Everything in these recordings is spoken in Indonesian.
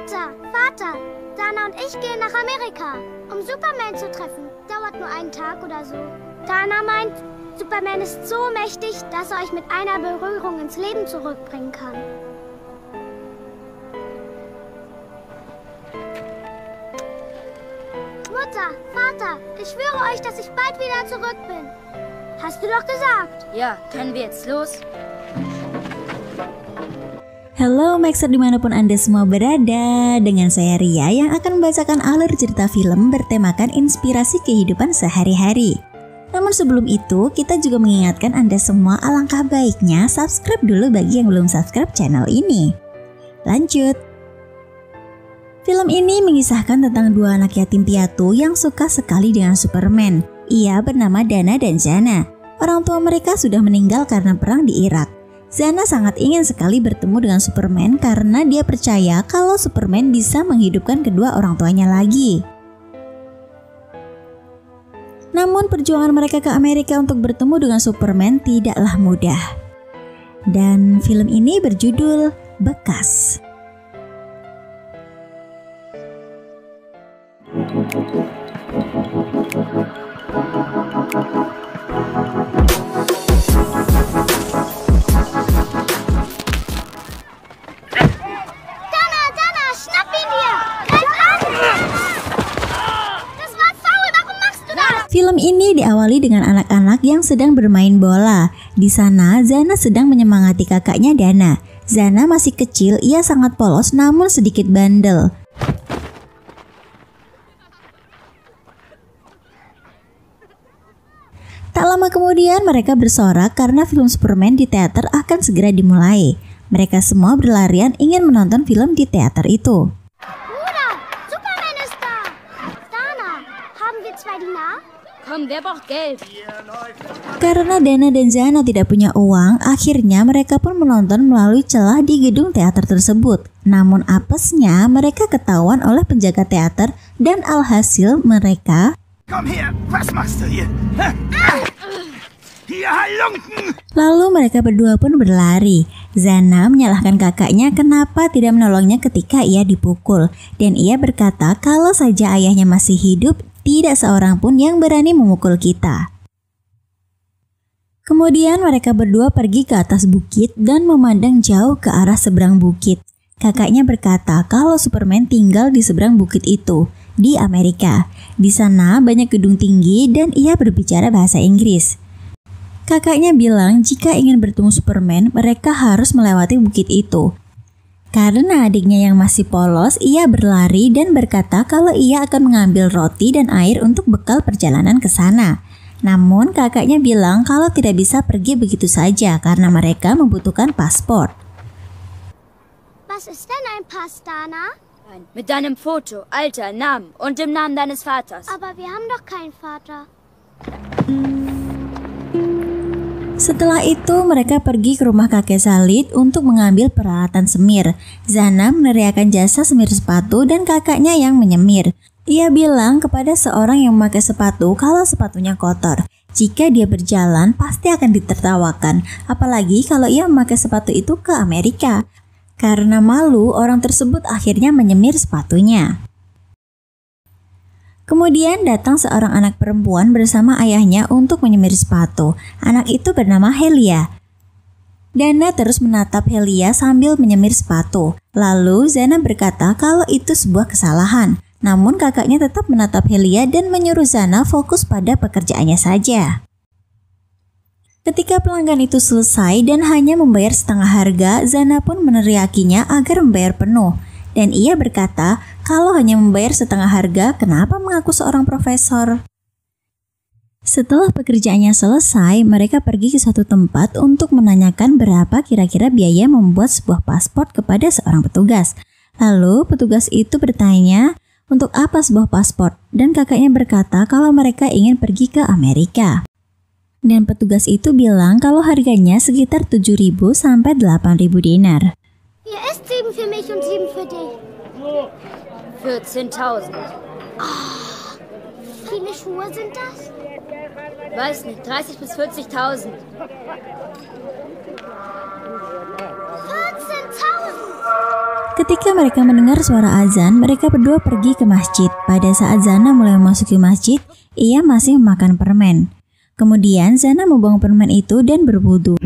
Mutter, Vater, Dana und ich gehen nach Amerika, um Superman zu treffen. Dauert nur einen Tag oder so. Dana meint, Superman ist so mächtig, dass er euch mit einer Berührung ins Leben zurückbringen kann. Mutter, Vater, ich schwöre euch, dass ich bald wieder zurück bin. Hast du doch gesagt. Ja, können wir jetzt los? Halo Maxer dimanapun Anda semua berada, dengan saya Ria yang akan membacakan alur cerita film bertemakan inspirasi kehidupan sehari-hari. Namun sebelum itu, kita juga mengingatkan Anda semua alangkah baiknya subscribe dulu bagi yang belum subscribe channel ini. Lanjut. Film ini mengisahkan tentang dua anak yatim piatu yang suka sekali dengan Superman. Ia bernama Dana dan Zana. Orang tua mereka sudah meninggal karena perang di Irak. Zana sangat ingin sekali bertemu dengan Superman karena dia percaya kalau Superman bisa menghidupkan kedua orang tuanya lagi. Namun perjuangan mereka ke Amerika untuk bertemu dengan Superman tidaklah mudah. Dan film ini berjudul Bekas. Film ini diawali dengan anak-anak yang sedang bermain bola. Di sana, Zana sedang menyemangati kakaknya Dana. Zana masih kecil, ia sangat polos namun sedikit bandel. Tak lama kemudian mereka bersorak karena film Superman di teater akan segera dimulai. Mereka semua berlarian ingin menonton film di teater itu. Bruder, Superman ist da. Dana, haben wir zwei Dinar? Komm, wer braucht Geld? Karena Dana dan Zana tidak punya uang, akhirnya mereka pun menonton melalui celah di gedung teater tersebut. Namun apesnya mereka ketahuan oleh penjaga teater dan alhasil mereka Komm her, was machst du hier? Hier, Halunken! Lalu mereka berdua pun berlari. Zana menyalahkan kakaknya kenapa tidak menolongnya ketika ia dipukul. Dan ia berkata kalau saja ayahnya masih hidup, tidak seorang pun yang berani memukul kita. Kemudian mereka berdua pergi ke atas bukit dan memandang jauh ke arah seberang bukit. Kakaknya berkata kalau Superman tinggal di seberang bukit itu, di Amerika. Di sana banyak gedung tinggi dan ia berbicara bahasa Inggris. Kakaknya bilang jika ingin bertemu Superman, mereka harus melewati bukit itu. Karena adiknya yang masih polos, ia berlari dan berkata kalau ia akan mengambil roti dan air untuk bekal perjalanan ke sana. Namun kakaknya bilang kalau tidak bisa pergi begitu saja karena mereka membutuhkan paspor. Was ist denn ein Pass, Dana? Mit deinem Foto, Alter, Namen und dem Namen deines Vaters. Aber wir haben doch keinen Vater. Setelah itu mereka pergi ke rumah kakek Salid untuk mengambil peralatan semir. Zana meneriakan jasa semir sepatu dan kakaknya yang menyemir. Ia bilang kepada seorang yang memakai sepatu kalau sepatunya kotor. Jika dia berjalan pasti akan ditertawakan, apalagi kalau ia memakai sepatu itu ke Amerika. Karena malu, orang tersebut akhirnya menyemir sepatunya. Kemudian datang seorang anak perempuan bersama ayahnya untuk menyemir sepatu. Anak itu bernama Helia. Dana terus menatap Helia sambil menyemir sepatu. Lalu Zana berkata kalau itu sebuah kesalahan. Namun kakaknya tetap menatap Helia dan menyuruh Zana fokus pada pekerjaannya saja. Ketika pelanggan itu selesai dan hanya membayar setengah harga, Zana pun meneriakinya agar membayar penuh. Dan ia berkata, kalau hanya membayar setengah harga, kenapa mengaku seorang profesor? Setelah pekerjaannya selesai, mereka pergi ke suatu tempat untuk menanyakan berapa kira-kira biaya membuat sebuah paspor kepada seorang petugas. Lalu petugas itu bertanya, untuk apa sebuah paspor? Dan kakaknya berkata kalau mereka ingin pergi ke Amerika. Dan petugas itu bilang kalau harganya sekitar 7.000 sampai 8.000 dinar. Hier ist 7 für mich und 7 für dich. 14.000. Viele Schuhe sind das? Weiß nicht, 30 bis 40.000. 14.000! Ketika mereka mendengar suara azan, mereka berdua pergi ke masjid. Pada saat Zana mulai memasuki masjid, ia masih memakan permen. Kemudian Zana membuang permen itu dan berwudu.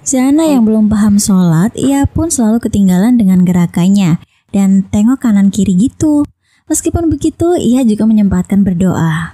Zana yang belum paham sholat, ia pun selalu ketinggalan dengan gerakannya dan tengok kanan kiri gitu. Meskipun begitu, ia juga menyempatkan berdoa.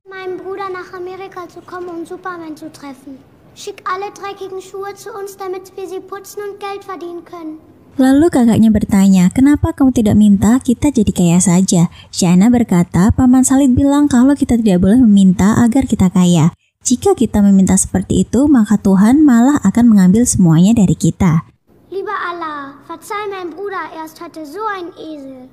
Meinen Bruder nach Amerika zu kommen, Superman zu treffen. Schick alle dreckigen Schuhe zu uns, damit wir sie putzen und Geld verdienen können. Lalu kakaknya bertanya, kenapa kamu tidak minta kita jadi kaya saja? Zana berkata, Paman Salid bilang kalau kita tidak boleh meminta agar kita kaya. Jika kita meminta seperti itu, maka Tuhan malah akan mengambil semuanya dari kita. Lieber Allah, verzeih mein Bruder, er ist heute so ein Esel.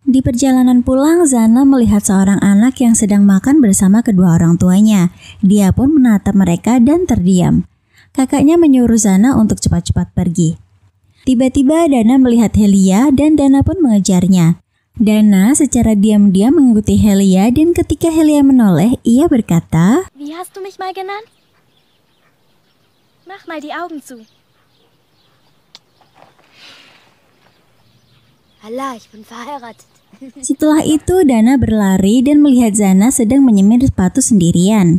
Di perjalanan pulang, Zana melihat seorang anak yang sedang makan bersama kedua orang tuanya. Dia pun menatap mereka dan terdiam. Kakaknya menyuruh Zana untuk cepat-cepat pergi. Tiba-tiba Dana melihat Helia dan Dana pun mengejarnya. Dana secara diam-diam mengikuti Helia dan ketika Helia menoleh, ia berkata, Wie hast du mich mal genannt? Mach mal die Augen zu. Allah, ich bin verheiratet. Setelah itu Dana berlari dan melihat Zana sedang menyemir sepatu sendirian.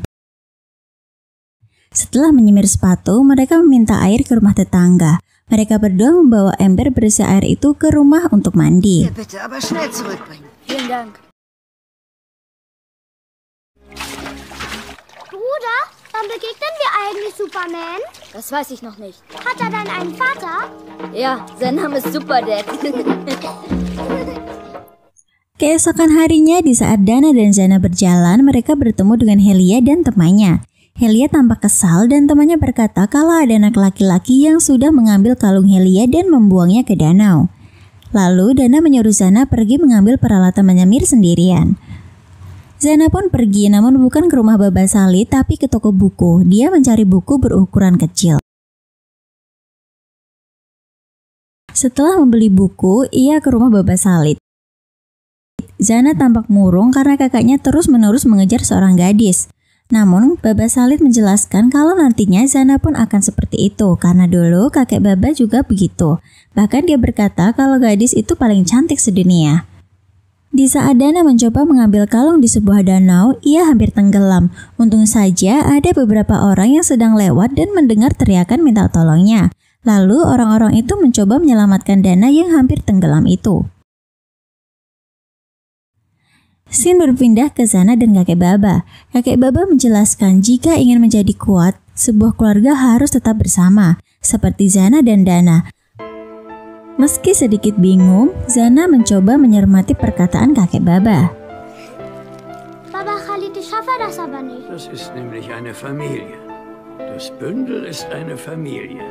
Setelah menyemir sepatu, mereka meminta air ke rumah tetangga. Mereka berdua membawa ember berisi air itu ke rumah untuk mandi. Hier bitte, aber schnell zurückbringen. Vielen Dank. Bruder, wann begegnen wir eigentlich Superman? Das weiß ich noch nicht. Hat er denn einen Vater? Ja, sein Name ist Superdad. Keesokan harinya di saat Dana dan Zana berjalan, mereka bertemu dengan Helia dan temannya. Helia tampak kesal dan temannya berkata kalau ada anak laki-laki yang sudah mengambil kalung Helia dan membuangnya ke danau. Lalu Dana menyuruh Zana pergi mengambil peralatan menyemir sendirian. Zana pun pergi namun bukan ke rumah Baba Salid tapi ke toko buku. Dia mencari buku berukuran kecil. Setelah membeli buku, ia ke rumah Baba Salid. Zana tampak murung karena kakaknya terus-menerus mengejar seorang gadis. Namun, Baba Salid menjelaskan kalau nantinya Zana pun akan seperti itu karena dulu kakek Baba juga begitu. Bahkan dia berkata kalau gadis itu paling cantik sedunia. Di saat Dana mencoba mengambil kalung di sebuah danau, ia hampir tenggelam. Untung saja ada beberapa orang yang sedang lewat dan mendengar teriakan minta tolongnya. Lalu orang-orang itu mencoba menyelamatkan Dana yang hampir tenggelam itu. Scene berpindah ke Zana dan kakek Baba. Kakek Baba menjelaskan jika ingin menjadi kuat, sebuah keluarga harus tetap bersama, seperti Zana dan Dana. Meski sedikit bingung, Zana mencoba mencermati perkataan kakek Baba. Baba Khalid, ich schaffe das aber nicht. Das ist nämlich eine Familie. Das Bündel ist eine Familie.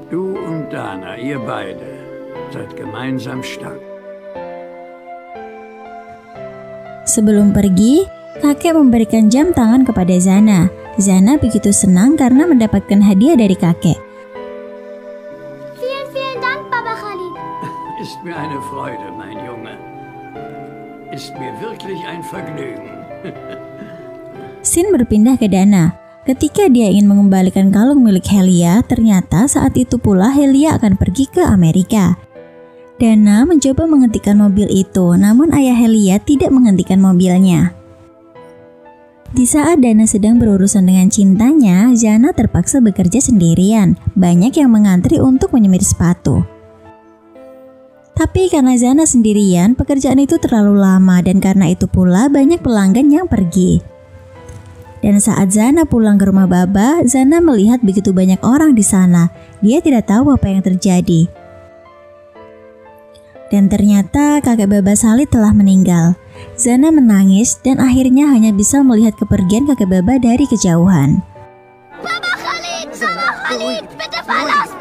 Du und Dana, ihr beide, seid gemeinsam stark. Sebelum pergi, kakek memberikan jam tangan kepada Zana. Zana begitu senang karena mendapatkan hadiah dari kakek. Vielen, vielen Dank, Baba Khalid. Ist mir eine Freude, mein Junge. Ist mir wirklich ein Vergnügen. Scene berpindah ke Dana. Ketika dia ingin mengembalikan kalung milik Helia, ternyata saat itu pula Helia akan pergi ke Amerika. Dana mencoba menghentikan mobil itu, namun ayah Helia tidak menghentikan mobilnya. Di saat Dana sedang berurusan dengan cintanya, Zana terpaksa bekerja sendirian. Banyak yang mengantri untuk menyemir sepatu. Tapi karena Zana sendirian, pekerjaan itu terlalu lama dan karena itu pula banyak pelanggan yang pergi. Dan saat Zana pulang ke rumah Baba, Zana melihat begitu banyak orang di sana. Dia tidak tahu apa yang terjadi. Dan ternyata kakek Baba Salid telah meninggal. Zana menangis dan akhirnya hanya bisa melihat kepergian kakek Baba dari kejauhan. Baba Khalid, bitte verlass